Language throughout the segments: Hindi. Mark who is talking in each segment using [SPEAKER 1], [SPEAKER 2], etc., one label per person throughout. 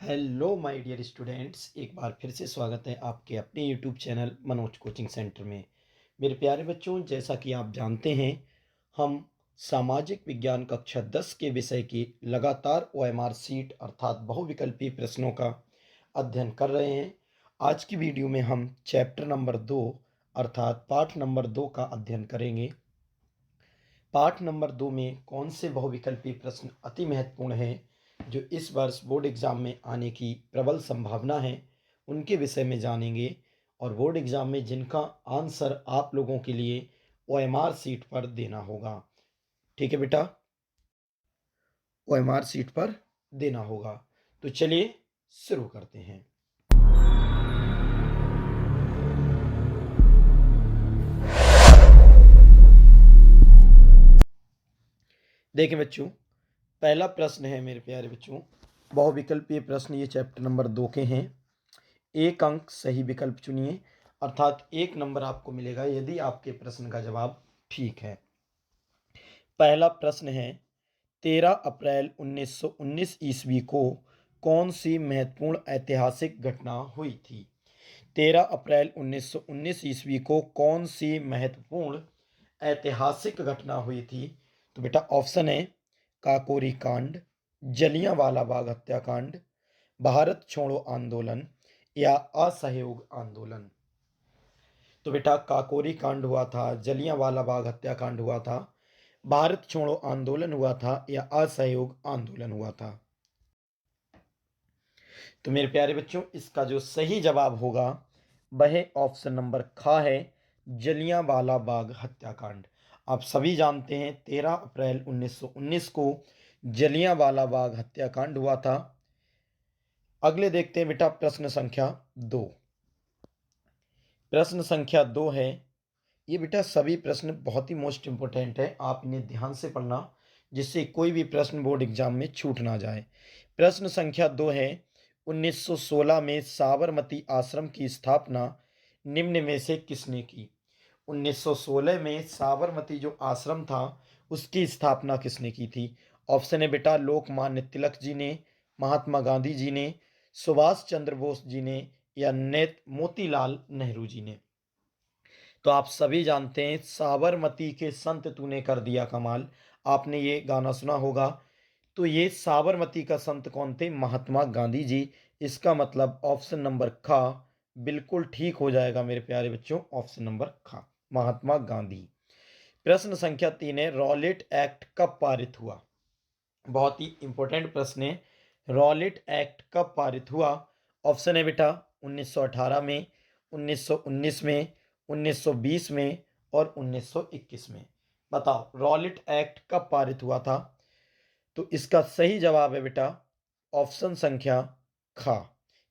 [SPEAKER 1] हेलो माय डियर स्टूडेंट्स, एक बार फिर से स्वागत है आपके अपने YouTube channel Manoj coaching centre में। मेरे प्यारे बच्चों, जैसा कि आप जानते हैं, हम सामाजिक विज्ञान कक्षा 10 के विषय की लगातार ओएमआर सीट अर्थात बहुविकल्पीय प्रश्नों का अध्ययन कर रहे हैं। आज की वीडियो में हम चैप्टर नंबर 2 अर्थात पाठ नंबर 2 का अध्ययन करेंगे। पाठ नंबर 2 में कौन से बहुविकल्पी प्रश्न अति महत्वपूर्ण हैं जो इस वर्ष बोर्ड एग्जाम में आने की प्रबल संभावना है, उनके विषय में जानेंगे। और बोर्ड एग्जाम में जिनका आंसर आप लोगों के लिए ओएमआर सीट पर देना होगा। ठीक है बेटा, ओएमआर सीट पर देना होगा। तो चलिए शुरू करते हैं। देखें बच्चों, पहला प्रश्न है मेरे प्यारे बच्चों, बहुविकल्पीय प्रश्न। ये चैप्टर नंबर 2 के हैं। एक अंक सही विकल्प चुनिए, अर्थात 1 नंबर आपको मिलेगा यदि आपके प्रश्न का जवाब ठीक है। पहला प्रश्न है, 13 अप्रैल 1919 ईस्वी को कौन सी महत्वपूर्ण ऐतिहासिक घटना हुई थी? 13 अप्रैल 1919 ईस्वी को कौन सी महत्वपूर्ण ऐतिहासिक घटना हुई थी? तो बेटा ऑप्शन है काकोरी कांड, जलियांवाला बाग हत्याकांड, भारत छोड़ो आंदोलन या असहयोग आंदोलन। तो बेटा काकोरी कांड हुआ था, जलियांवाला बाग हत्याकांड हुआ था, भारत छोड़ो आंदोलन हुआ था या असहयोग आंदोलन हुआ था। तो मेरे प्यारे बच्चों, इसका जो सही जवाब होगा वह ऑप्शन नंबर ख है, जलियांवाला बाग हत्याकांड। आप सभी जानते हैं 13 अप्रैल 1919 को जलियांवाला बाग हत्याकांड हुआ था। अगले देखते हैं बेटा प्रश्न संख्या 2। प्रश्न संख्या 2 है, ये बेटा सभी प्रश्न बहुत ही मोस्ट इंपोर्टेंट है, आप इन्हें ध्यान से पढ़ना जिससे कोई भी प्रश्न बोर्ड एग्जाम में छूट ना जाए। प्रश्न संख्या 2 है, 1916 में साबरमती आश्रम की स्थापना निम्न में से किसने की? 1916 में साबरमती जो आश्रम था उसकी स्थापना किसने की थी? ऑप्शन है बेटा लोकमान्य तिलक जी ने, महात्मा गांधी जी ने, सुभाष चंद्र बोस जी ने या नेत मोतीलाल नेहरू जी ने। तो आप सभी जानते हैं साबरमती के संत तूने कर दिया कमाल, आपने ये गाना सुना होगा। तो ये साबरमती का संत कौन थे? महात्मा गांधी जी। इसका मतलब ऑप्शन नंबर ख बिल्कुल ठीक हो जाएगा मेरे प्यारे बच्चों, ऑप्शन नंबर ख महात्मा गांधी। प्रश्न संख्या 3 है, रॉलेट एक्ट कब पारित हुआ? बहुत ही इंपॉर्टेंट प्रश्न है, रॉलेट एक्ट कब पारित हुआ? ऑप्शन है बेटा 1918 में, 1919 में, 1920 में और 1921 में। बताओ रॉलेट एक्ट कब पारित हुआ था? तो इसका सही जवाब है बेटा ऑप्शन संख्या ख,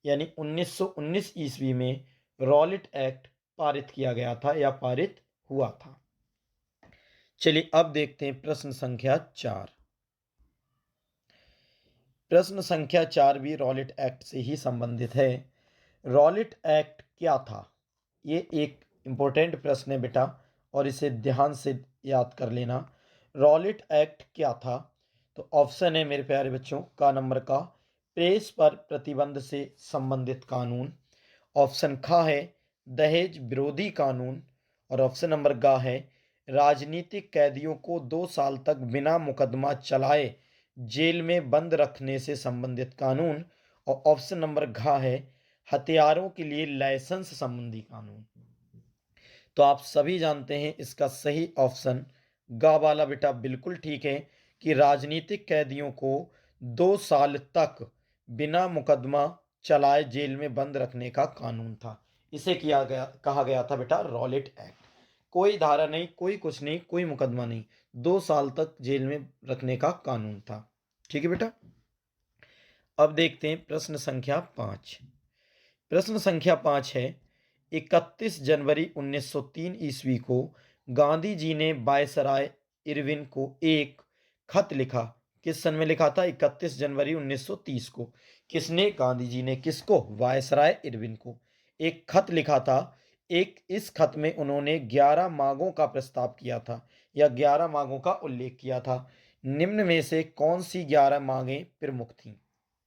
[SPEAKER 1] यानी 1919 ईस्वी में रॉलेट एक्ट पारित किया गया था या पारित हुआ था। चलिए अब देखते हैं प्रश्न संख्या 4। प्रश्न संख्या 4 भी रॉलेट एक्ट से ही संबंधित है। रॉलेट एक्ट क्या था? ये एक इंपॉर्टेंट प्रश्न है बेटा और इसे ध्यान से याद कर लेना। रॉलेट एक्ट क्या था? तो ऑप्शन है मेरे प्यारे बच्चों का नंबर का, प्रेस पर प्रतिबंध से संबंधित कानून। ऑप्शन ख है दहेज विरोधी कानून और ऑप्शन नंबर ग है राजनीतिक कैदियों को 2 साल तक बिना मुकदमा चलाए जेल में बंद रखने से संबंधित कानून और ऑप्शन नंबर घ है हथियारों के लिए लाइसेंस संबंधी कानून। तो आप सभी जानते हैं इसका सही ऑप्शन ग वाला बेटा बिल्कुल ठीक है कि राजनीतिक कैदियों को 2 साल तक बिना मुकदमा चलाए जेल में बंद रखने का कानून था। इसे कहा गया था बेटा रॉलेट एक्ट। कोई धारा नहीं, कोई कुछ नहीं, कोई मुकदमा नहीं, 2 साल तक जेल में रखने का कानून था। ठीक है बेटा। अब देखते हैं प्रश्न संख्या 5। प्रश्न संख्या 5 है, 31 जनवरी 1903 ईस्वी को गांधी जी ने वायसराय इरविन को एक खत लिखा। किस सन में लिखा था? 31 जनवरी 1930 को। किसने? गांधी जी ने। किसको? वायसराय इरविन को एक खत लिखा था। इस खत में उन्होंने 11 मांगों का प्रस्ताव किया था या 11 मांगों का उल्लेख किया था। निम्न में से कौन सी 11 मांगें प्रमुख थीं?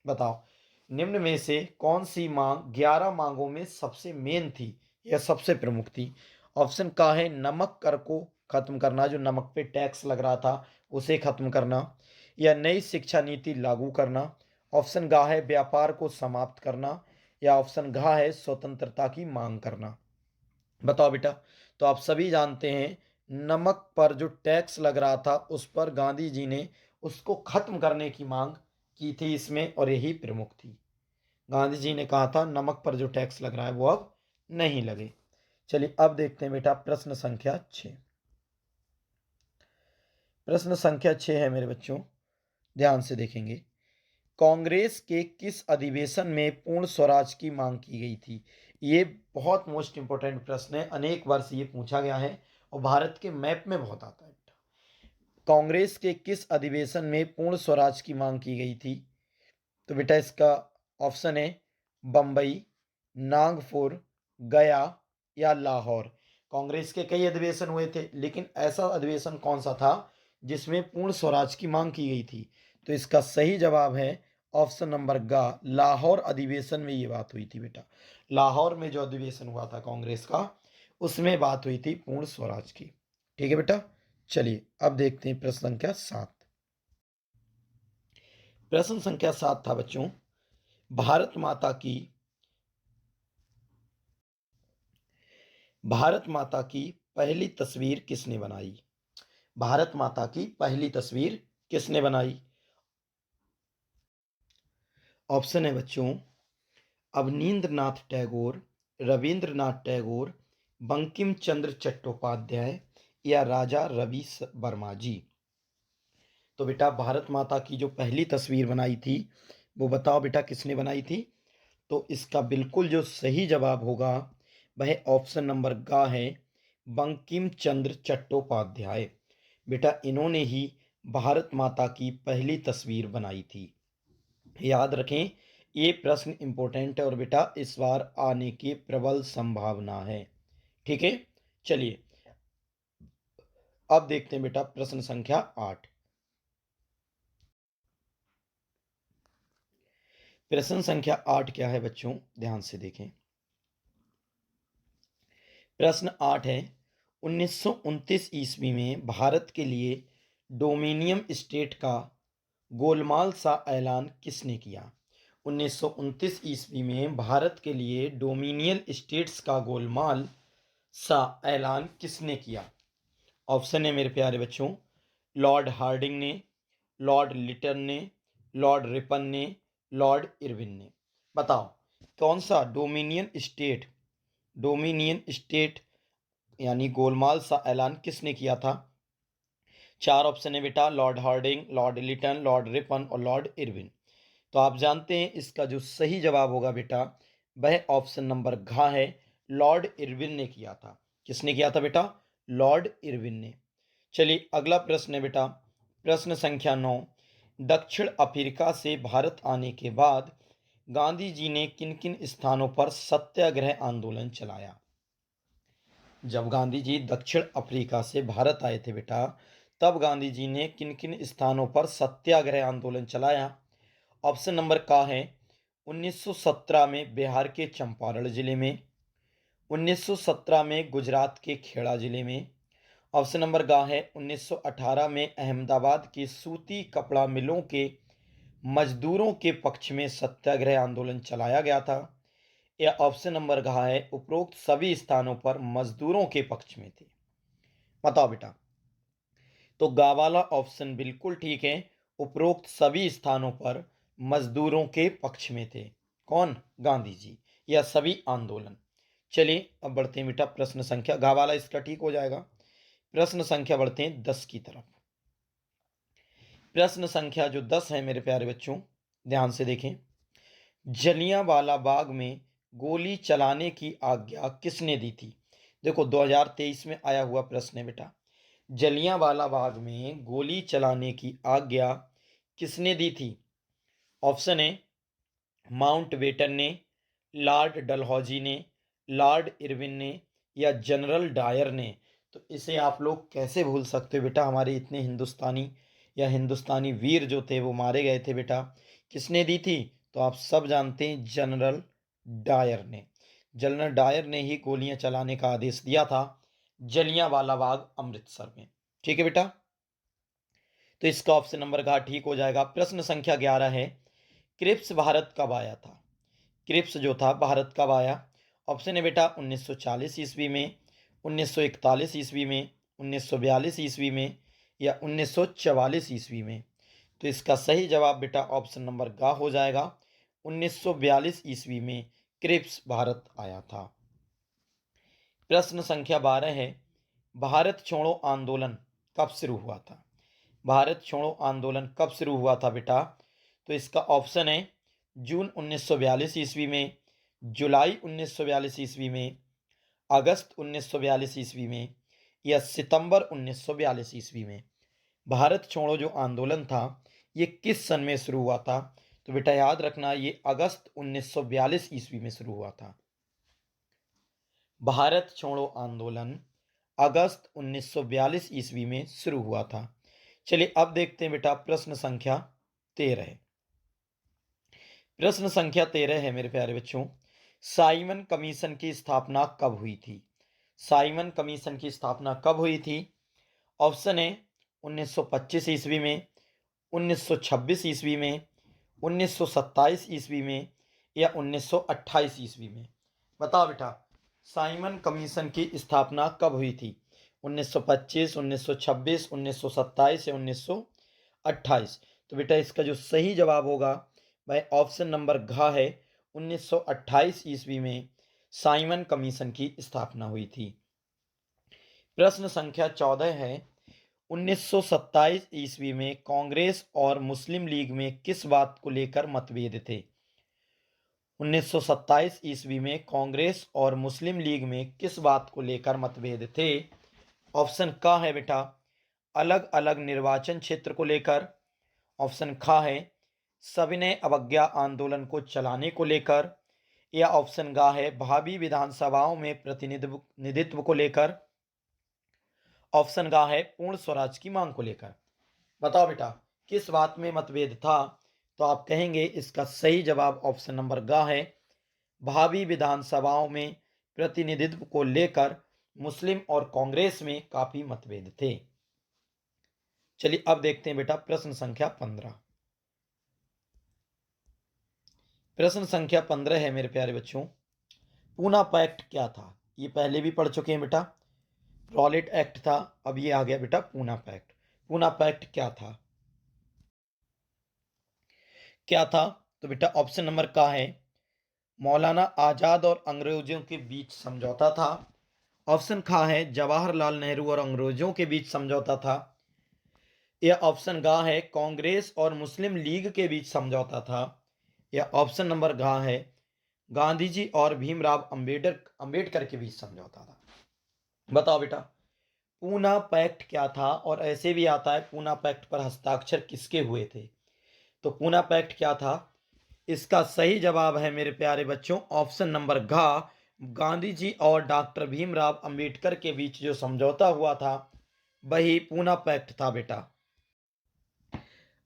[SPEAKER 1] बताओ। निम्न में से कौन सी मांग 11 मांगों में सबसे मेन थी या सबसे प्रमुख थी? ऑप्शन का है नमक कर को खत्म करना, जो नमक पे टैक्स लग रहा था उसे खत्म करना, या नई शिक्षा नीति लागू करना। ऑप्शन गा है व्यापार को समाप्त करना, या ऑप्शन घा है स्वतंत्रता की मांग करना। बताओ बेटा। तो आप सभी जानते हैं नमक पर जो टैक्स लग रहा था उस पर गांधी जी ने उसको खत्म करने की मांग की थी इसमें, और यही प्रमुख थी। गांधी जी ने कहा था नमक पर जो टैक्स लग रहा है वो अब नहीं लगे। चलिए अब देखते हैं बेटा प्रश्न संख्या 6। प्रश्न संख्या 6 है मेरे बच्चों, ध्यान से देखेंगे। कांग्रेस के किस अधिवेशन में पूर्ण स्वराज की मांग की गई थी? ये बहुत मोस्ट इंपोर्टेंट प्रश्न है, अनेक बार से ये पूछा गया है और भारत के मैप में बहुत आता है बेटा। कांग्रेस के किस अधिवेशन में पूर्ण स्वराज की मांग की गई थी? तो बेटा इसका ऑप्शन है बंबई, नागपुर, गया या लाहौर। कांग्रेस के कई अधिवेशन हुए थे, लेकिन ऐसा अधिवेशन कौन सा था जिसमें पूर्ण स्वराज की मांग की गई थी? तो इसका सही जवाब है ऑप्शन नंबर गा, लाहौर अधिवेशन में ये बात हुई थी बेटा। लाहौर में जो अधिवेशन हुआ था कांग्रेस का, उसमें बात हुई थी पूर्ण स्वराज की। ठीक है बेटा। चलिए अब देखते हैं प्रश्न संख्या 7। प्रश्न संख्या 7 था बच्चों, भारत माता की भारत माता की पहली तस्वीर किसने बनाई? भारत माता की पहली तस्वीर किसने बनाई? ऑप्शन है बच्चों अवनींद्रनाथ टैगोर, रविंद्रनाथ टैगोर, बंकिम चंद्र चट्टोपाध्याय या राजा रवि वर्मा जी। तो बेटा भारत माता की जो पहली तस्वीर बनाई थी वो बताओ बेटा किसने बनाई थी? तो इसका बिल्कुल जो सही जवाब होगा वह ऑप्शन नंबर गा है, बंकिम चंद्र चट्टोपाध्याय। बेटा इन्होंने ही भारत माता की पहली तस्वीर बनाई थी। याद रखें ये प्रश्न इंपॉर्टेंट है और बेटा इस बार आने की प्रबल संभावना है। ठीक है। चलिए अब देखते हैं बेटा प्रश्न संख्या 8। प्रश्न संख्या 8 क्या है बच्चों, ध्यान से देखें। प्रश्न 8 है 1929 ईस्वी में भारत के लिए डोमिनियन स्टेट का गोलमाल सा ऐलान किसने किया? 1929 ईस्वी में भारत के लिए डोमिनियन स्टेट्स का गोलमाल सा ऐलान किसने किया? ऑप्शन है मेरे प्यारे बच्चों लॉर्ड हार्डिंग ने, लॉर्ड लिटन ने, लॉर्ड रिपन ने, लॉर्ड इरविन ने। बताओ कौन सा डोमिनियन स्टेट यानी गोलमाल सा ऐलान किसने किया था? चार ऑप्शन है बेटा Lord Hardinge, Lord Lytton, Lord Ripon और लॉर्ड इरविन। तो आप जानते हैं इसका जो सही जवाब होगा बेटा वह ऑप्शन नंबर घ है, लॉर्ड इरविन ने किया था। किसने किया था बेटा? लॉर्ड इरविन ने। चलिए अगला प्रश्न है बेटा प्रश्न संख्या 9। दक्षिण अफ्रीका से भारत आने के बाद गांधी जी ने किन किन स्थानों पर सत्याग्रह आंदोलन चलाया? जब गांधी जी दक्षिण अफ्रीका से भारत आए थे बेटा, तब गांधी जी ने किन किन स्थानों पर सत्याग्रह आंदोलन चलाया? ऑप्शन नंबर का है 1917 में बिहार के चंपारण जिले में, 1917 में गुजरात के खेड़ा जिले में, ऑप्शन नंबर गा है 1918 में अहमदाबाद के सूती कपड़ा मिलों के मजदूरों के पक्ष में सत्याग्रह आंदोलन चलाया गया था, या ऑप्शन नंबर गा है उपरोक्त सभी स्थानों पर मजदूरों के पक्ष में थे। बताओ बेटा। तो गा वाला ऑप्शन बिल्कुल ठीक है, उपरोक्त सभी स्थानों पर मजदूरों के पक्ष में थे। कौन? गांधी जी। या सभी आंदोलन। चलिए अब बढ़ते हैं बेटा प्रश्न संख्या, गा वाला इसका ठीक हो जाएगा। प्रश्न संख्या बढ़ते हैं 10 की तरफ। प्रश्न संख्या जो 10 है मेरे प्यारे बच्चों, ध्यान से देखें। जलियांवाला बाग में गोली चलाने की आज्ञा किसने दी थी? देखो 2023 में आया हुआ प्रश्न है बेटा। जलियांवाला बाग में गोली चलाने की आज्ञा किसने दी थी? ऑप्शन है माउंटबेटन ने, लॉर्ड डलहौजी ने, लॉर्ड इरविन ने या जनरल डायर ने। तो इसे आप लोग कैसे भूल सकते हो बेटा, हमारे इतने हिंदुस्तानी या हिंदुस्तानी वीर जो थे वो मारे गए थे बेटा। किसने दी थी? तो आप सब जानते हैं जनरल डायर ने। जनरल डायर ने ही गोलियां चलाने का आदेश दिया था जलियांवाला बाग अमृतसर में। ठीक है बेटा, तो इसका ऑप्शन नंबर घ ठीक हो जाएगा। प्रश्न संख्या 11 है, क्रिप्स भारत कब आया था? क्रिप्स जो था भारत कब आया? ऑप्शन है बेटा 1940 ईस्वी में, 1941 ईस्वी में, 1942 ईस्वी में या 1944 ईस्वी में। तो इसका सही जवाब बेटा ऑप्शन नंबर ग हो जाएगा, 1942 ईस्वी में क्रिप्स भारत आया था। प्रश्न संख्या 12 है, भारत छोड़ो आंदोलन कब शुरू हुआ था? भारत छोड़ो आंदोलन कब शुरू हुआ था बेटा? तो इसका ऑप्शन है जून 1942 ईस्वी में, जुलाई 1942 ईस्वी में, अगस्त 1942 ईस्वी में या सितंबर 1942 ईस्वी में। भारत छोड़ो जो आंदोलन था ये किस सन में शुरू हुआ था? तो बेटा याद रखना ये अगस्त 1942 ईस्वी में शुरू हुआ था। भारत छोड़ो आंदोलन अगस्त 1942 ईस्वी में शुरू हुआ था। चलिए अब देखते हैं बेटा प्रश्न संख्या 13। प्रश्न संख्या 13 है मेरे प्यारे बच्चों, साइमन कमीशन की स्थापना कब हुई थी? साइमन कमीशन की स्थापना कब हुई थी? ऑप्शन है 1925 ईस्वी में, 1926 ईस्वी में, 1927 ईस्वी में या 1928 ईस्वी में। बताओ बेटा साइमन कमीशन की स्थापना कब हुई थी? 1925, 1926, 1927 या 1928? तो बेटा इसका जो सही जवाब होगा वह ऑप्शन नंबर घ है, 1928 ईस्वी में साइमन कमीशन की स्थापना हुई थी। प्रश्न संख्या 14 है, 1927 ईस्वी में कांग्रेस और मुस्लिम लीग में किस बात को लेकर मतभेद थे? 1927 ईस्वी में कांग्रेस और मुस्लिम लीग में किस बात को लेकर मतभेद थे? ऑप्शन क है बेटा अलग अलग निर्वाचन क्षेत्र को लेकर, ऑप्शन ख है सविनय अवज्ञा आंदोलन को चलाने को लेकर या ऑप्शन ग है भावी विधानसभाओं में प्रतिनिधित्व को लेकर, ऑप्शन ग है पूर्ण स्वराज की मांग को लेकर। बताओ बेटा किस बात में मतभेद था? तो आप कहेंगे इसका सही जवाब ऑप्शन नंबर ग है, भावी विधानसभाओं में प्रतिनिधित्व को लेकर मुस्लिम और कांग्रेस में काफी मतभेद थे। चलिए अब देखते हैं बेटा प्रश्न संख्या 15। प्रश्न संख्या 15 है मेरे प्यारे बच्चों, पूना पैक्ट क्या था? ये पहले भी पढ़ चुके हैं बेटा, रॉलेट एक्ट था, अब ये आ गया बेटा पूना पैक्ट। पूना पैक्ट क्या था? क्या था? तो बेटा ऑप्शन नंबर का है मौलाना आजाद और अंग्रेजों के बीच समझौता था, ऑप्शन खा है जवाहरलाल नेहरू और अंग्रेजों के बीच समझौता था या ऑप्शन गा है कांग्रेस और मुस्लिम लीग के बीच समझौता था या ऑप्शन नंबर घा है गांधी जी और भीमराव अंबेडकर के बीच समझौता था। बताओ बेटा पूना पैक्ट क्या था? और ऐसे भी आता है पूना पैक्ट पर हस्ताक्षर किसके हुए थे? तो पूना पैक्ट क्या था? इसका सही जवाब है मेरे प्यारे बच्चों ऑप्शन नंबर घ, गांधी जी और डॉक्टर भीमराव अंबेडकर के बीच जो समझौता हुआ था वही पूना पैक्ट था बेटा।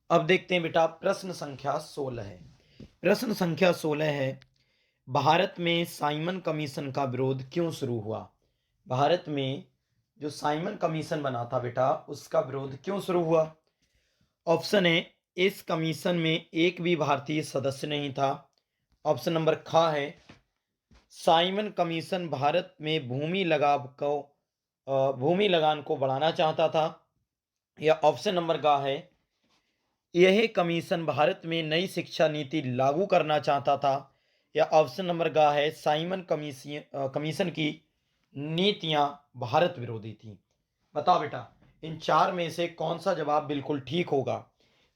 [SPEAKER 1] अब देखते हैं बेटा प्रश्न संख्या 16 है। प्रश्न संख्या 16 है, भारत में साइमन कमीशन का विरोध क्यों शुरू हुआ? भारत में जो साइमन कमीशन बना था बेटा उसका विरोध क्यों शुरू हुआ? ऑप्शन है इस कमीशन में एक भी भारतीय सदस्य नहीं था, ऑप्शन नंबर ख है साइमन कमीशन भारत में भूमि लगान को बढ़ाना चाहता था या ऑप्शन नंबर ग है यह कमीशन भारत में नई शिक्षा नीति लागू करना चाहता था या ऑप्शन नंबर ग है साइमन कमीशन की नीतियां भारत विरोधी थी। बताओ बेटा इन चार में से कौन सा जवाब बिल्कुल ठीक होगा?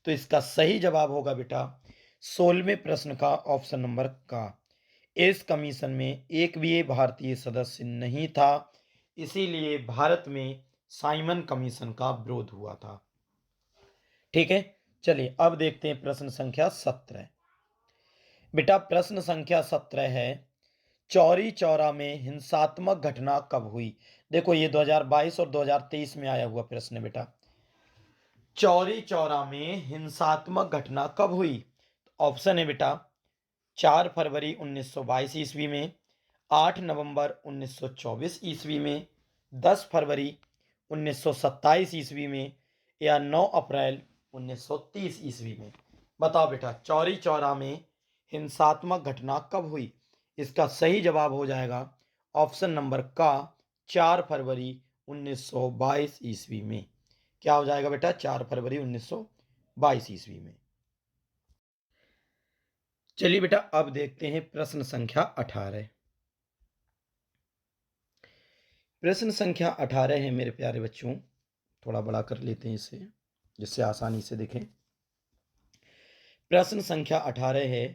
[SPEAKER 1] तो इसका सही जवाब होगा बेटा 16वें प्रश्न का ऑप्शन नंबर का, इस कमीशन में एक भी भारतीय सदस्य नहीं था, इसीलिए भारत में साइमन कमीशन का विरोध हुआ था। ठीक है, चलिए अब देखते हैं प्रश्न संख्या 17। बेटा प्रश्न संख्या 17 है, चौरी चौरा में हिंसात्मक घटना कब हुई? देखो ये 2022 और 2023 में आया हुआ प्रश्न है बेटा। चौरी चौरा में हिंसात्मक घटना कब हुई? ऑप्शन है बेटा 4 फरवरी 1922 ईस्वी में, 8 नवंबर 1924 ईस्वी में, 10 फरवरी 1927 ईस्वी में, या 9 अप्रैल 1930 ईस्वी में। बताओ बेटा, चौरी चौरा में हिंसात्मक घटना कब हुई? इसका सही जवाब हो जाएगा ऑप्शन नंबर का 4 फरवरी 1922 ईस्वी में। क्या हो जाएगा बेटा? 4 फरवरी 1922 ईस्वी में। चलिए बेटा, अब देखते हैं प्रश्न संख्या 18। प्रश्न संख्या 18 है मेरे प्यारे बच्चों, थोड़ा बड़ा कर लेते हैं इसे जिससे आसानी से देखें। प्रश्न संख्या 18 है,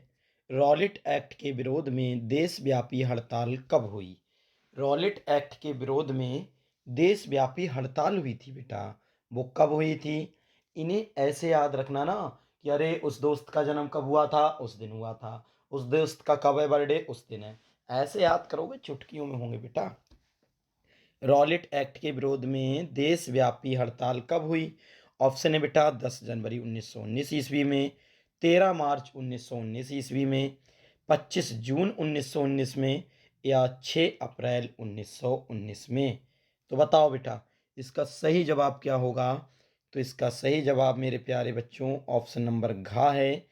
[SPEAKER 1] रॉलेट एक्ट के विरोध में देशव्यापी हड़ताल कब हुई? रॉलेट एक्ट के विरोध में देशव्यापी हड़ताल हुई थी बेटा, वो कब हुई थी? इन्हें ऐसे याद रखना ना कि अरे उस दोस्त का जन्म कब हुआ था, उस दिन हुआ था, उस दोस्त का कब है बर्थडे, उस दिन है। ऐसे याद करोगे चुटकियों में होंगे बेटा। रॉलेट एक्ट के विरोध में देशव्यापी हड़ताल कब हुई? ऑप्शन है बेटा 10 जनवरी 1919 ईस्वी में, 13 मार्च 1919 ईस्वी में, 25 जून 1919 में, या 6 अप्रैल 1919 में। तो बताओ बेटा, इसका सही जवाब क्या होगा? तो इसका सही जवाब मेरे प्यारे बच्चों ऑप्शन नंबर घ है,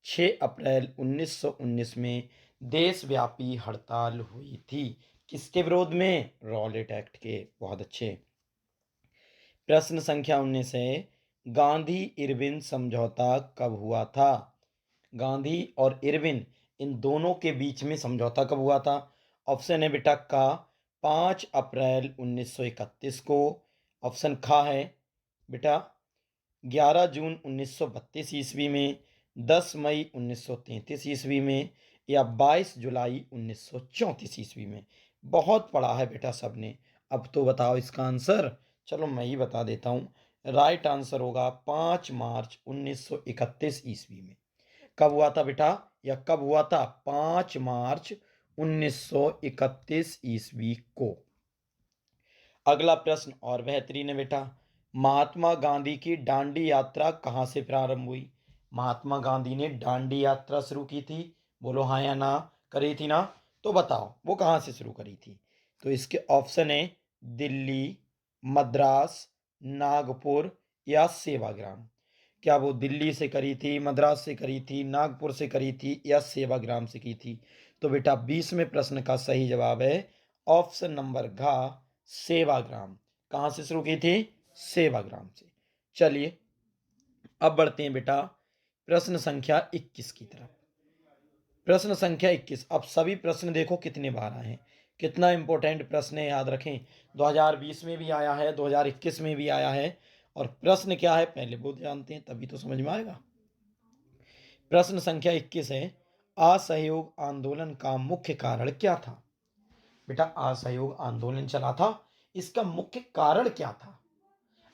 [SPEAKER 1] 6 अप्रैल 1919 में देशव्यापी हड़ताल हुई थी। किसके विरोध में? रॉलेट एक्ट के। बहुत अच्छे। प्रश्न संख्या 19 है, गांधी इरविन समझौता कब हुआ था? गांधी और इरविन इन दोनों के बीच में समझौता कब हुआ था? ऑप्शन है बेटा का 5 अप्रैल 1931 को, ऑप्शन खा है बेटा 11 जून 1932 ईस्वी में, 10 मई 1933 ईस्वी में, या 22 जुलाई 1934 ईस्वी में। बहुत पढ़ा है बेटा सबने। अब तो बताओ इसका आंसर। चलो मैं ही बता देता हूँ। राइट आंसर होगा 5 मार्च 1931 ईस्वी में। कब हुआ था बेटा? या कब हुआ था? 5 मार्च 1931 ईस्वी को। अगला प्रश्न और बेहतरीन है बेटा, महात्मा गांधी की दांडी यात्रा कहाँ से प्रारंभ हुई? महात्मा गांधी ने दांडी यात्रा शुरू की थी, बोलो हाँ या ना, करी थी ना? तो बताओ वो कहाँ से शुरू करी थी? तो इसके ऑप्शन है दिल्ली, मद्रास, नागपुर, या सेवाग्राम। क्या वो दिल्ली से करी थी, मद्रास से करी थी, नागपुर से करी थी, या सेवाग्राम से की थी? तो बेटा 20वें प्रश्न का सही जवाब है ऑप्शन नंबर घ, सेवाग्राम। कहां से शुरू की थी? सेवाग्राम से। चलिए अब बढ़ते हैं बेटा प्रश्न संख्या 21 की तरफ। प्रश्न संख्या 21। अब सभी प्रश्न देखो कितने बार आए हैं, कितना इंपॉर्टेंट प्रश्न है, याद रखें। 2020 में भी आया है, 2021 में भी आया है। और प्रश्न क्या है पहले वो जानते हैं, तभी तो समझ में आएगा। प्रश्न संख्या 21 है, असहयोग आंदोलन का मुख्य कारण क्या था? बेटा असहयोग आंदोलन चला था, इसका मुख्य कारण क्या था?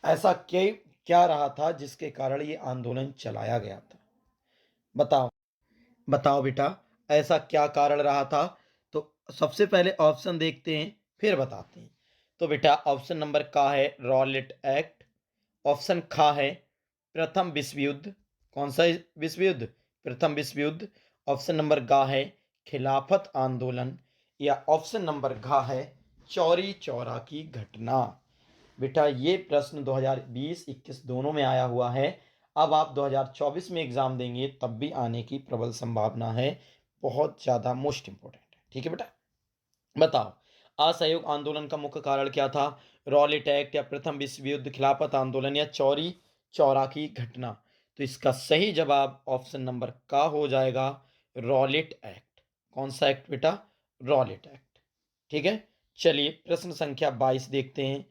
[SPEAKER 1] ऐसा क्या रहा था जिसके कारण ये आंदोलन चलाया गया था? बताओ। बताओ बेटा, ऐसा क्या कारण रहा था? तो सबसे पहले ऑप्शन देखते हैं फिर बताते हैं। तो बेटा ऑप्शन नंबर का है रॉलेट एक्ट, ऑप्शन खा है प्रथम विश्व युद्ध। कौन सा विश्व युद्ध? प्रथम विश्व युद्ध। ऑप्शन नंबर गा है खिलाफत आंदोलन, या ऑप्शन नंबर घा है चौरी चौरा की घटना। बेटा ये प्रश्न 2020-21 दोनों में आया हुआ है। अब आप 2024 में एग्जाम देंगे तब भी आने की प्रबल संभावना है, बहुत ज़्यादा मोस्ट इंपॉर्टेंट है। ठीक है बेटा, बताओ असहयोग आंदोलन का मुख्य कारण क्या था? रॉलेट एक्ट, या प्रथम विश्व युद्ध, खिलाफत आंदोलन, या चौरी चौरा की घटना? तो इसका सही जवाब ऑप्शन नंबर का हो जाएगा रॉलेट एक्ट। कौन सा एक्ट बेटा? Rowlatt act. ठीक है। चलिए प्रश्न संख्या 22 देखते हैं,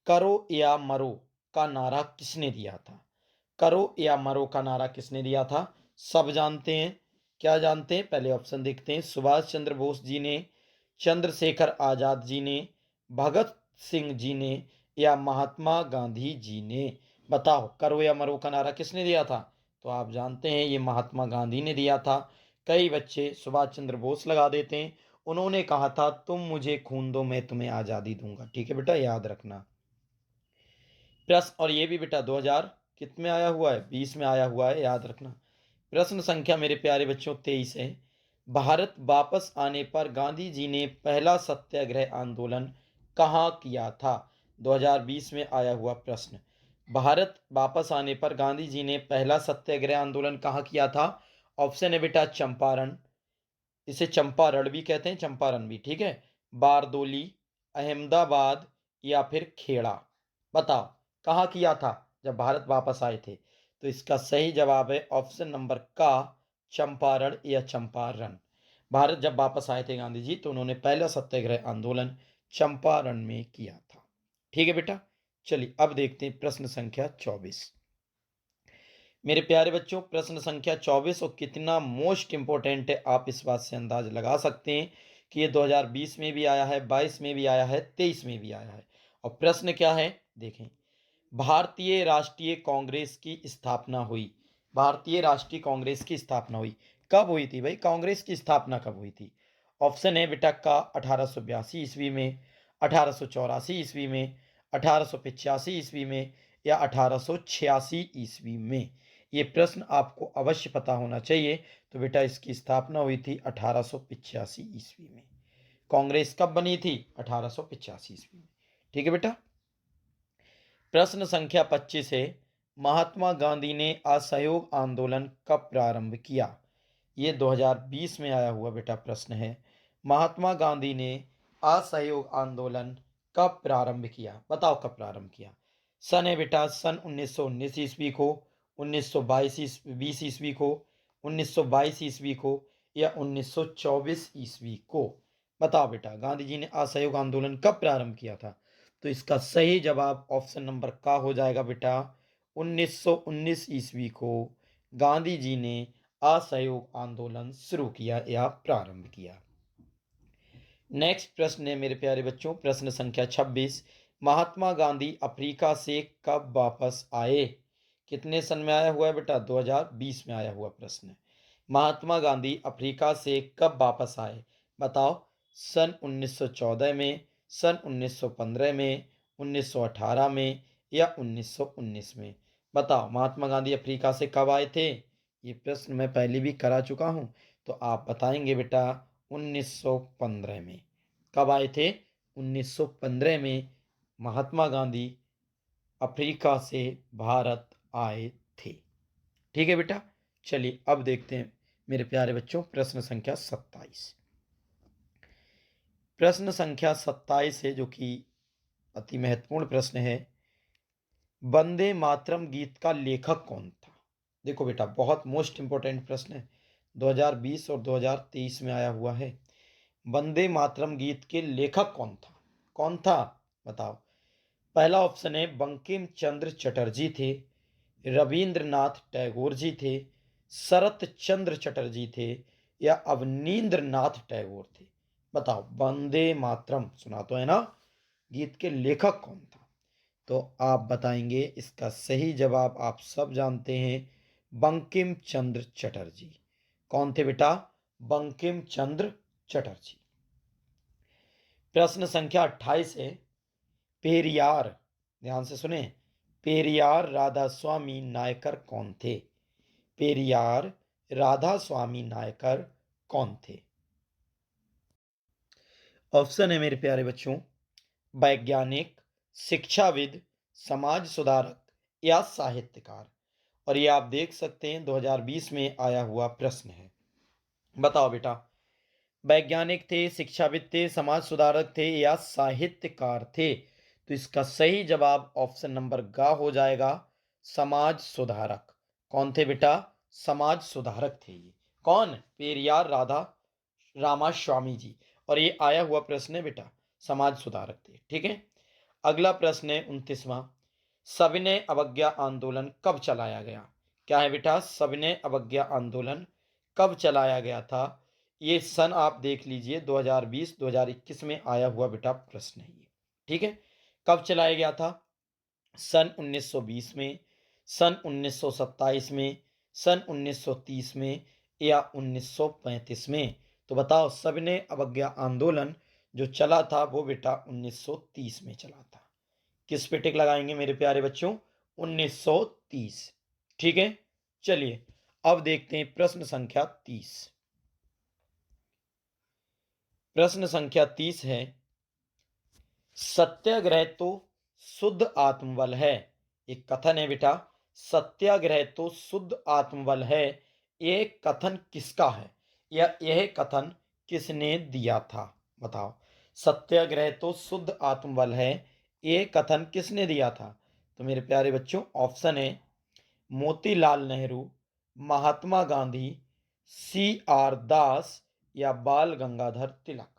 [SPEAKER 1] करो या मरो का नारा किसने दिया था? करो या मरो का नारा किसने दिया था? सब जानते हैं। क्या जानते हैं? पहले ऑप्शन देखते हैं। सुभाष चंद्र बोस जी ने, चंद्रशेखर आजाद जी ने, भगत सिंह जी ने, या महात्मा गांधी जी ने? बताओ करो या मरो का नारा किसने दिया था? तो आप जानते हैं ये महात्मा गांधी ने दिया था। कई बच्चे सुभाष चंद्र बोस लगा देते हैं। उन्होंने कहा था तुम मुझे खून दो मैं तुम्हें आज़ादी दूंगा। ठीक है बेटा, याद रखना। प्रश्न, और ये भी बेटा 2000 कितने में आया हुआ है? 20 में आया हुआ है, याद रखना। प्रश्न संख्या मेरे प्यारे बच्चों 23 है, भारत वापस आने पर गांधी जी ने पहला सत्याग्रह आंदोलन कहाँ किया था? 2020 में आया हुआ प्रश्न। भारत वापस आने पर गांधी जी ने पहला सत्याग्रह आंदोलन कहाँ किया था? ऑप्शन है बेटा चंपारण, इसे चंपारण भी कहते हैं, चंपारण भी, ठीक है, बारदोली, अहमदाबाद या फिर खेड़ा। बताओ कहाँ किया था जब भारत वापस आए थे? तो इसका सही जवाब है ऑप्शन नंबर का, चंपारण या चंपारण। भारत जब वापस आए थे गांधी जी तो उन्होंने पहला सत्याग्रह आंदोलन चंपारण में किया था। ठीक है बेटा, चलिए अब देखते हैं प्रश्न संख्या 24। मेरे प्यारे बच्चों, प्रश्न संख्या 24 और कितना मोस्ट इंपोर्टेंट है आप इस बात से अंदाज लगा सकते हैं कि ये 2020 में भी आया है, 22 में भी आया है, 23 में भी आया है। और प्रश्न क्या है देखें। भारतीय राष्ट्रीय कांग्रेस की स्थापना हुई। भारतीय राष्ट्रीय कांग्रेस की स्थापना हुई कब हुई थी भाई? कांग्रेस की स्थापना कब हुई थी? ऑप्शन है बेटा का 1882 ईस्वी में, 1884 ईस्वी में, 1885 ईस्वी में या 1886 ईस्वी में। ये प्रश्न आपको अवश्य पता होना चाहिए। तो बेटा इसकी स्थापना हुई थी 1885 ईस्वी में। कांग्रेस कब बनी थी? 1885 ईस्वी में। ठीक है बेटा, प्रश्न संख्या 25 है, महात्मा गांधी ने असहयोग आंदोलन कब प्रारंभ किया? ये 2020 में आया हुआ बेटा प्रश्न है। महात्मा गांधी ने असहयोग आंदोलन कब प्रारंभ किया? बताओ कब प्रारंभ किया। सन है बेटा सन 1919 ईस्वी को, 1922 ईस्वी को, 1922 ईस्वी को या 1924 ईस्वी को। बताओ बेटा गांधी जी ने असहयोग आंदोलन कब प्रारंभ किया था? तो इसका सही जवाब ऑप्शन नंबर का हो जाएगा बेटा 1919 ईस्वी को गांधी जी ने असहयोग आंदोलन शुरू किया या प्रारंभ किया। नेक्स्ट प्रश्न है मेरे प्यारे बच्चों, प्रश्न संख्या 26। महात्मा गांधी अफ्रीका से कब वापस आए? कितने सन में आया हुआ है बेटा? 2020 में आया हुआ प्रश्न है। महात्मा गांधी अफ्रीका से कब वापस आए? बताओ, सन 1914 में, सन 1915 में, 1918 में या 1919 में। बताओ महात्मा गांधी अफ्रीका से कब आए थे? ये प्रश्न मैं पहले भी करा चुका हूं, तो आप बताएंगे बेटा 1915 में। कब आए थे? 1915 में महात्मा गांधी अफ्रीका से भारत आए थे। ठीक है बेटा, चलिए अब देखते हैं मेरे प्यारे बच्चों प्रश्न संख्या 27। प्रश्न संख्या 27 है जो कि अति महत्वपूर्ण प्रश्न है। वंदे मातरम गीत का लेखक कौन था? देखो बेटा बहुत मोस्ट इंपोर्टेंट प्रश्न है, 2020 और 2023 में आया हुआ है। वंदे मातरम गीत के लेखक कौन था? कौन था बताओ। पहला ऑप्शन है बंकिम चंद्र चटर्जी थे, रविंद्रनाथ टैगोर जी थे, शरत चंद्र चटर्जी थे या अवनींद्र नाथ टैगोर थे। बताओ वंदे मातरम सुना तो है ना, गीत के लेखक कौन था? तो आप बताएंगे इसका सही जवाब आप सब जानते हैं, बंकिम चंद्र चटर्जी। कौन थे बेटा? बंकिम चंद्र चटर्जी। प्रश्न संख्या 28 है, पेरियार, ध्यान से सुने, पेरियार राधा स्वामी नायकर कौन थे? पेरियार राधा स्वामी नायकर कौन थे? ऑप्शन है मेरे प्यारे बच्चों, वैज्ञानिक, शिक्षाविद, समाज सुधारक या साहित्यकार। और ये आप देख सकते हैं 2020 में आया हुआ प्रश्न है। बताओ बेटा, वैज्ञानिक थे, शिक्षाविद थे, समाज सुधारक थे या साहित्यकार थे? तो इसका सही जवाब ऑप्शन नंबर ग हो जाएगा, समाज सुधारक। कौन थे बेटा? समाज सुधारक थे ये। कौन? पेरियार राधा रामास्वामी जी। और ये आया हुआ प्रश्न है बेटा, समाज सुधारक थे। ठीक है, अगला प्रश्न है 29वां, सविनय अवज्ञा आंदोलन कब चलाया गया? क्या है बेटा? सविनय अवज्ञा आंदोलन कब चलाया गया था? ये सन आप देख लीजिए 2020 2021 में आया हुआ बेटा प्रश्न है ये। ठीक है, कब चलाया गया था? सन 1920 में, सन 1927 में, सन 1930 में या 1935 में। तो बताओ सविनय अवज्ञा आंदोलन जो चला था वो बेटा 1930 में चला था। किस पे टिक लगाएंगे मेरे प्यारे बच्चों? 1930। ठीक है, चलिए अब देखते हैं प्रश्न संख्या 30। प्रश्न संख्या 30 है, सत्याग्रह तो शुद्ध आत्मबल है। एक कथन है बेटा, सत्याग्रह तो शुद्ध आत्मबल है। ये कथन किसका है या यह कथन किसने दिया था? बताओ। सत्याग्रह तो शुद्ध आत्मबल है, ये कथन किसने दिया था? तो मेरे प्यारे बच्चों, ऑप्शन है मोतीलाल नेहरू, महात्मा गांधी, सी आर दास या बाल गंगाधर तिलक।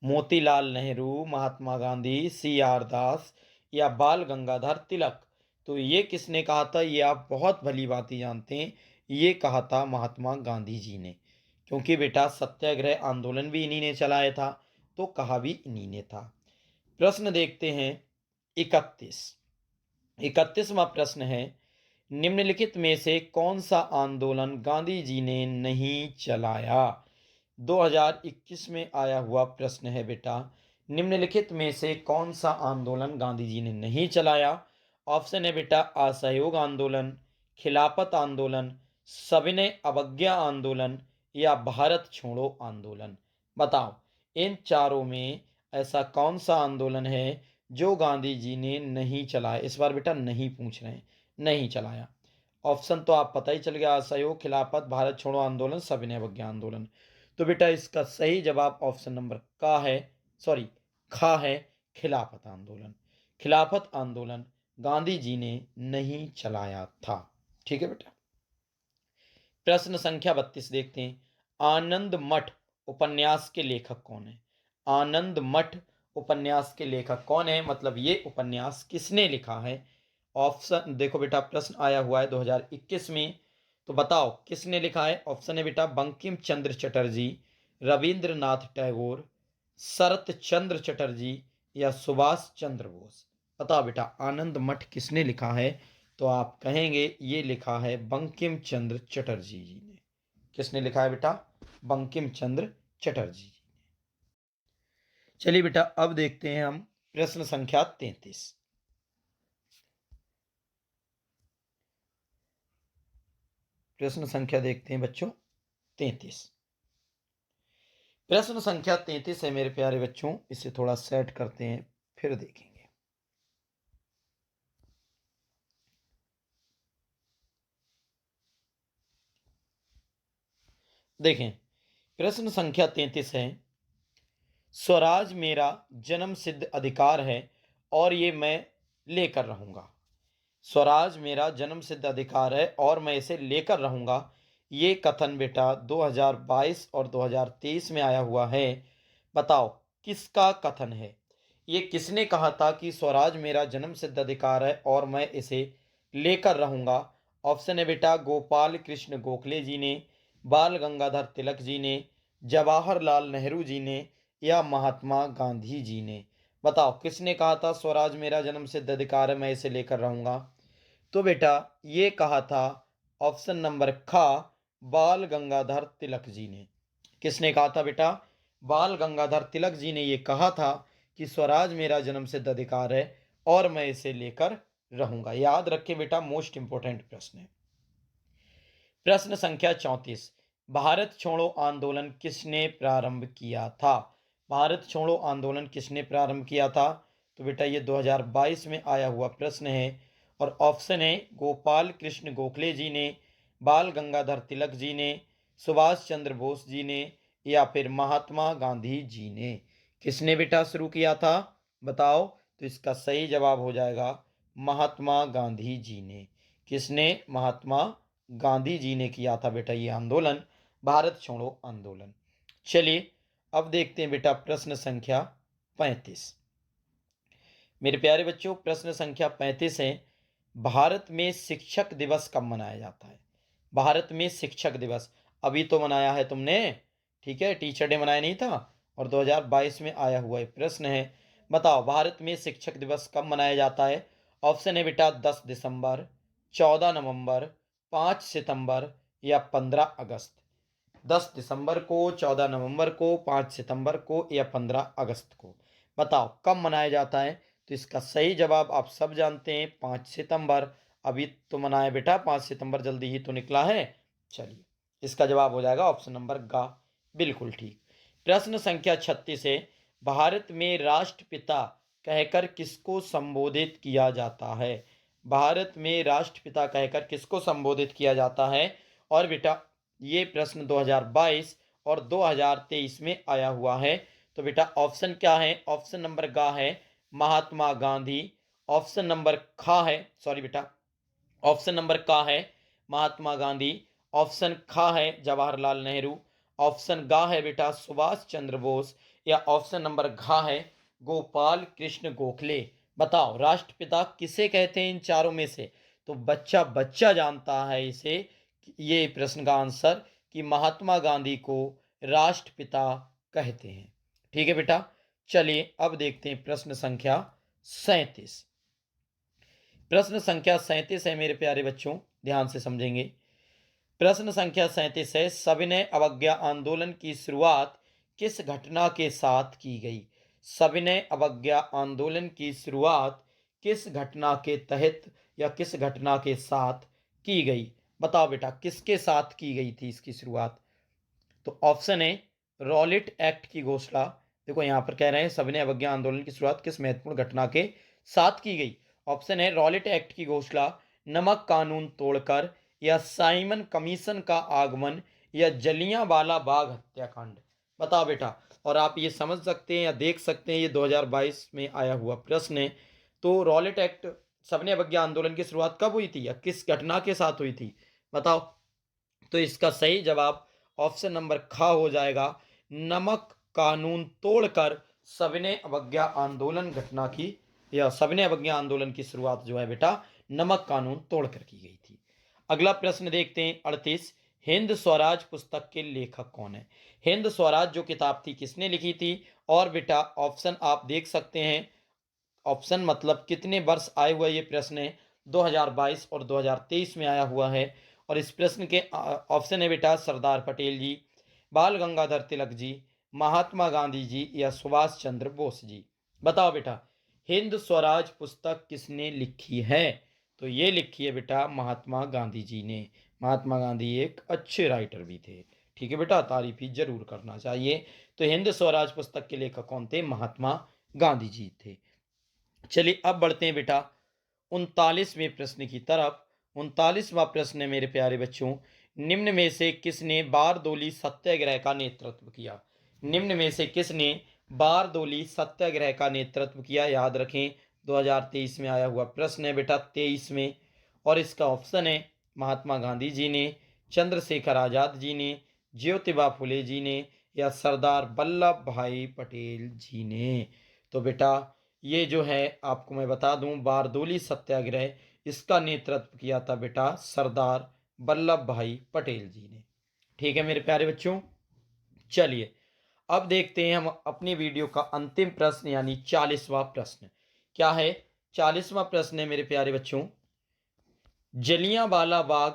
[SPEAKER 1] मोतीलाल नेहरू, महात्मा गांधी, सी आर दास या बाल गंगाधर तिलक। तो ये किसने कहा था? ये आप बहुत भली भांति जानते हैं, ये कहा था महात्मा गांधी जी ने, क्योंकि बेटा सत्याग्रह आंदोलन भी इन्हीं ने चलाया था, तो कहा भी इन्हीं ने था। प्रश्न देखते हैं 31। 31वां प्रश्न है, निम्नलिखित में से कौन सा आंदोलन गांधी जी ने नहीं चलाया? 2021 में आया हुआ प्रश्न है बेटा, निम्नलिखित में से कौन सा आंदोलन गांधी जी ने नहीं चलाया? ऑप्शन है बेटा असहयोग आंदोलन, खिलाफत आंदोलन, सविनय अवज्ञा आंदोलन या भारत छोड़ो आंदोलन। बताओ, इन चारों में ऐसा कौन सा आंदोलन है जो गांधी जी ने नहीं चलाया? इस बार बेटा नहीं पूछ रहे हैं, नहीं चलाया। ऑप्शन तो आप पता ही चल गया, असहयोग, खिलाफत, भारत छोड़ो आंदोलन, सविनय अवज्ञा आंदोलन। तो बेटा इसका सही जवाब ऑप्शन नंबर का है, सॉरी खा है, खिलाफत आंदोलन। खिलाफत आंदोलन गांधी जी ने नहीं चलाया था। ठीक है बेटा। प्रश्न संख्या 32 देखते हैं, आनंद मठ उपन्यास के लेखक कौन है? आनंद मठ उपन्यास के लेखक कौन है, मतलब ये उपन्यास किसने लिखा है? ऑप्शन देखो बेटा, प्रश्न आया हुआ है 2021 में, तो बताओ किसने लिखा है? ऑप्शन है बेटा बंकिम चंद्र चटर्जी, रविंद्रनाथ टैगोर, शरत चंद्र चटर्जी या सुभाष चंद्र बोस। बताओ बेटा आनंद मठ किसने लिखा है? तो आप कहेंगे ये लिखा है बंकिम चंद्र चटर्जी जी ने। किसने लिखा है बेटा? बंकिम चंद्र चटर्जी जी। चलिए बेटा अब देखते हैं हम प्रश्न संख्या 33। प्रश्न संख्या देखते हैं बच्चों 33। प्रश्न संख्या 33 है मेरे प्यारे बच्चों, इसे थोड़ा सेट करते हैं फिर देखेंगे। देखें, प्रश्न संख्या 33 है, स्वराज मेरा जन्म सिद्ध अधिकार है और ये मैं लेकर रहूंगा। स्वराज मेरा जन्म सिद्ध अधिकार है और मैं इसे लेकर रहूंगा। ये कथन बेटा 2022 और 2023 में आया हुआ है। बताओ किसका कथन है? ये किसने कहा था कि स्वराज मेरा जन्म सिद्ध अधिकार है और मैं इसे लेकर रहूंगा? ऑप्शन है बेटा गोपाल कृष्ण गोखले जी ने, बाल गंगाधर तिलक जी ने, जवाहरलाल नेहरू जी ने या महात्मा गांधी जी ने। बताओ किसने कहा था स्वराज मेरा जन्म सिद्ध अधिकार है, मैं इसे लेकर रहूंगा? तो बेटा ये कहा था ऑप्शन नंबर खा, बाल गंगाधर तिलक जी ने। किसने कहा था बेटा? बाल गंगाधर तिलक जी ने ये कहा था कि स्वराज मेरा जन्म सिद्ध अधिकार है और मैं इसे लेकर रहूंगा। याद रखें बेटा, मोस्ट इंपोर्टेंट प्रश्न है। प्रश्न संख्या 34, भारत छोड़ो आंदोलन किसने प्रारंभ किया था? भारत छोड़ो आंदोलन किसने प्रारंभ किया था? तो बेटा ये 2022 में आया हुआ प्रश्न है और ऑप्शन है गोपाल कृष्ण गोखले जी ने, बाल गंगाधर तिलक जी ने, सुभाष चंद्र बोस जी ने या फिर महात्मा गांधी जी ने। किसने बेटा शुरू किया था? बताओ। तो इसका सही जवाब हो जाएगा महात्मा गांधी जी ने। किसने? महात्मा गांधी जी ने किया था बेटा ये आंदोलन, भारत छोड़ो आंदोलन। चलिए अब देखते हैं बेटा प्रश्न संख्या 35। मेरे प्यारे बच्चों प्रश्न संख्या 35 है, भारत में शिक्षक दिवस कब मनाया जाता है? भारत में शिक्षक दिवस अभी तो मनाया है तुमने, ठीक है, टीचर डे मनाया नहीं था और 2022 में आया हुआ है प्रश्न है। बताओ भारत में शिक्षक दिवस कब मनाया जाता है? ऑप्शन है बेटा 10 दिसंबर, 14 नवंबर, 5 सितंबर या 15 अगस्त। 10 दिसंबर को, 14 नवंबर को, 5 सितंबर को या 15 अगस्त को। बताओ कब मनाया जाता है? तो इसका सही जवाब आप सब जानते हैं 5 सितंबर। अभी तो मनाया बेटा 5 सितंबर, जल्दी ही तो निकला है। चलिए इसका जवाब हो जाएगा ऑप्शन नंबर गा, बिल्कुल ठीक। प्रश्न संख्या 36 है, भारत में राष्ट्रपिता कहकर किसको संबोधित किया जाता है? भारत में राष्ट्रपिता कहकर किसको संबोधित किया जाता है? और बेटा ये प्रश्न 2022 और 2023 में आया हुआ है। तो बेटा ऑप्शन क्या है? ऑप्शन नंबर ग है महात्मा गांधी, ऑप्शन नंबर ख है, सॉरी बेटा, ऑप्शन नंबर का है महात्मा गांधी, ऑप्शन ख है जवाहरलाल नेहरू, ऑप्शन ग है बेटा सुभाष चंद्र बोस, या ऑप्शन नंबर घ है गोपाल कृष्ण गोखले। बताओ राष्ट्रपिता किसे कहते हैं इन चारों में से? तो बच्चा बच्चा जानता है इसे, ये प्रश्न का आंसर कि महात्मा गांधी को राष्ट्रपिता कहते हैं। ठीक है बेटा, चलिए अब देखते हैं प्रश्न संख्या 37। प्रश्न संख्या 37 है मेरे प्यारे बच्चों, ध्यान से समझेंगे। प्रश्न संख्या 37 है, सविनय अवज्ञा आंदोलन की शुरुआत किस घटना के साथ की गई? सविनय अवज्ञा आंदोलन की शुरुआत किस घटना के तहत या किस घटना के साथ की गई? बताओ बेटा किसके साथ की गई थी इसकी शुरुआत? तो ऑप्शन है रॉलेट एक्ट की घोषणा। देखो यहां पर कह रहे हैं सविनय अवज्ञा आंदोलन की शुरुआत किस महत्वपूर्ण घटना के साथ की गई? ऑप्शन है रॉलेट एक्ट की घोषणा, नमक कानून तोड़कर, या साइमन कमीशन का आगमन, या जलियांवाला बाग हत्याकांड। बताओ बेटा, और आप ये समझ सकते हैं या देख सकते हैं ये 2022 में आया हुआ प्रश्न है। तो रॉलेट एक्ट सविनय अवज्ञा आंदोलन की शुरुआत कब हुई थी या किस घटना के साथ हुई थी? बताओ। तो इसका सही जवाब ऑप्शन नंबर ख हो जाएगा, नमक कानून तोड़कर सविनय अवज्ञा आंदोलन घटना की, या सविनय अवज्ञा आंदोलन की शुरुआत जो है बेटा नमक कानून तोड़कर की गई थी। अगला प्रश्न देखते हैं 38, हिंद स्वराज पुस्तक के लेखक कौन है? हिंद स्वराज जो किताब थी किसने लिखी थी? और बेटा ऑप्शन आप देख सकते हैं, ऑप्शन मतलब कितने वर्ष आए हुआ ये प्रश्न है, 2022 और 2023 में आया हुआ है। और इस प्रश्न के ऑप्शन है बेटा सरदार पटेल जी, बाल गंगाधर तिलक जी, महात्मा गांधी जी, या सुभाष चंद्र बोस जी। बताओ बेटा हिंद स्वराज पुस्तक किसने लिखी है? तो ये लिखी है बेटा महात्मा गांधी जी ने। महात्मा गांधी एक अच्छे राइटर भी थे। ठीक है बेटा, तारीफ ही जरूर करना चाहिए। तो हिंद स्वराज पुस्तक के लेखक कौन थे? महात्मा गांधी जी थे। चलिए अब बढ़ते हैं बेटा 39वें प्रश्न की तरफ। 39वां प्रश्न है मेरे प्यारे बच्चों, निम्न में से किसने बारदोली सत्याग्रह का नेतृत्व किया? निम्न में से किसने बारदोली सत्याग्रह का नेतृत्व किया? याद रखें 2023 में आया हुआ प्रश्न है बेटा 23 में। और इसका ऑप्शन है महात्मा गांधी जी ने, चंद्रशेखर आजाद जी ने, ज्योतिबा फुले जी ने, या सरदार वल्लभ भाई पटेल जी ने। तो बेटा ये जो है आपको मैं बता दूं बारदोली सत्याग्रह, इसका नेतृत्व किया था बेटा सरदार वल्लभ भाई पटेल जी ने। ठीक है मेरे प्यारे बच्चों, चलिए अब देखते हैं हम अपनी वीडियो का अंतिम प्रश्न यानी 40वां प्रश्न। क्या है? 40वां प्रश्न है मेरे प्यारे बच्चों, जलियांवाला बाग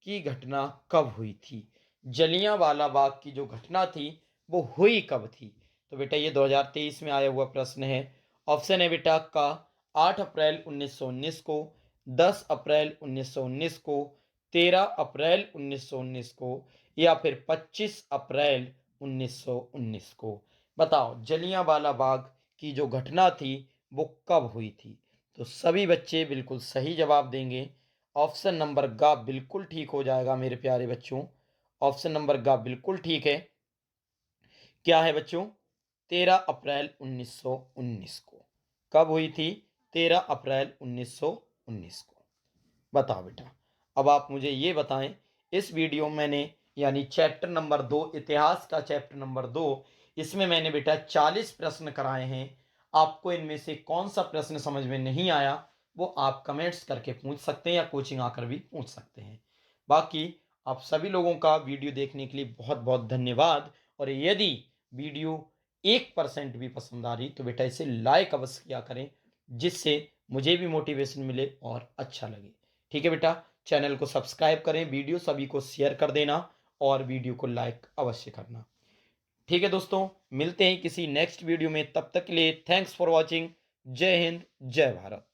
[SPEAKER 1] की घटना कब हुई थी? जलियांवाला बाग की जो घटना थी वो हुई कब थी? तो बेटा ये 2023 में आया हुआ प्रश्न है। ऑप्शन है बेटा का 8 अप्रैल 1919 को, 10 अप्रैल 1919 को, 13 अप्रैल 1919 को, या फिर 25 अप्रैल 1919 को। बताओ जलियांवाला बाग की जो घटना थी वो कब हुई थी? तो सभी बच्चे बिल्कुल सही जवाब देंगे। ऑप्शन नंबर ग बिल्कुल ठीक हो जाएगा मेरे प्यारे बच्चों। ऑप्शन नंबर ग बिल्कुल ठीक है। क्या है बच्चों? 13 अप्रैल 1919 को। कब हुई थी? 13 अप्रैल 1919 को। बताओ बेटा, अब आप मुझे ये बताएं, इस वीडियो में मैंने यानी चैप्टर नंबर 2 इतिहास का चैप्टर नंबर 2, इसमें मैंने बेटा 40 प्रश्न कराए हैं। आपको इनमें से कौन सा प्रश्न समझ में नहीं आया वो आप कमेंट्स करके पूछ सकते हैं या कोचिंग आकर भी पूछ सकते हैं। बाकी आप सभी लोगों का वीडियो देखने के लिए बहुत बहुत धन्यवाद। और यदि वीडियो 1% भी पसंद आ रही तो बेटा इसे लाइक अवश्य किया करें, जिससे मुझे भी मोटिवेशन मिले और अच्छा लगे। ठीक है बेटा, चैनल को सब्सक्राइब करें, वीडियो सभी को शेयर कर देना और वीडियो को लाइक अवश्य करना। ठीक है दोस्तों, मिलते हैं किसी नेक्स्ट वीडियो में, तब तक के लिए थैंक्स फॉर वॉचिंग। जय हिंद, जय भारत।